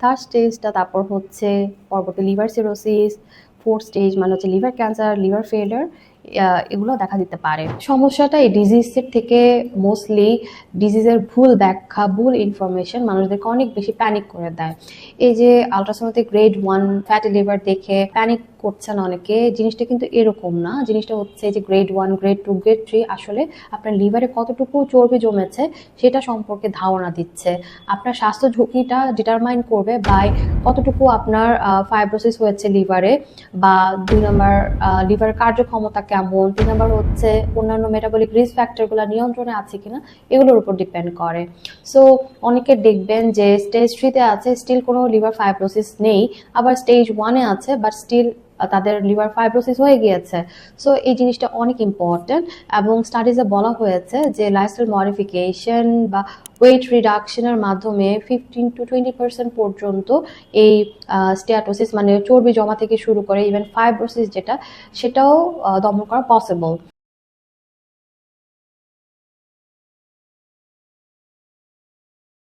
Third স্টেজটা তারপর হচ্ছে পরবর্তী লিভার সিরোসিস, ফোর্থ স্টেজ মানে হচ্ছে লিভার ক্যান্সার, লিভার ফেলিয়ার, এগুলো দেখা দিতে পারে। সমস্যাটা এই ডিজিজের থেকে মোস্টলি ডিজিজের ভুল ব্যাখ্যা, ভুল ইনফরমেশন মানুষদেরকে অনেক বেশি প্যানিক করে দেয়। এই যে আল্ট্রাসাউন্ডে গ্রেড 1 ফ্যাটি লিভার দেখে প্যানিক করছেন অনেকে, জিনিসটা কিন্তু এরকম না। জিনিসটা হচ্ছে যে গ্রেড 1, গ্রেড 2, গ্রেড 3 আসলে আপনার লিভারে কতটুকু চর্বি জমেছে সেটা সম্পর্কে ধারণা দিচ্ছে। আপনার স্বাস্থ্য ঝুঁকিটা ডিটারমাইন করবে বাই কতটুকু আপনার ফাইব্রোসিস হয়েছে লিভারে, বা 2 নাম্বার লিভার কার্যক্ষমতা কেমন, 3 নাম্বার হচ্ছে অন্যান্য মেটাবলিক রিস্ক ফ্যাক্টরগুলো নিয়ন্ত্রণে আছে কিনা, এগুলোর উপর ডিপেন্ড করে। সো অনেকে দেখবেন যে স্টেজ 3-তে আছে, স্টিল কোনো লিভার ফাইব্রোসিস নেই, আবার স্টেজ 1-এ আছে বাট স্টিল তাদের লিভার ফাইব্রোসিস হয়ে গিয়েছে। সো এই জিনিসটা অনেক ইম্পর্টেন্ট, এবং স্টাডিজে বলা হয়েছে যে লাইফস্টাইল মডিফিকেশন বা ওয়েট রিডাকশনের মাধ্যমে 15-20% পর্যন্ত এই স্টিয়াটোসিস মানে চর্বি জমা থেকে শুরু করে ইভেন ফাইব্রোসিস যেটা, সেটাও দমন করা পসিবল।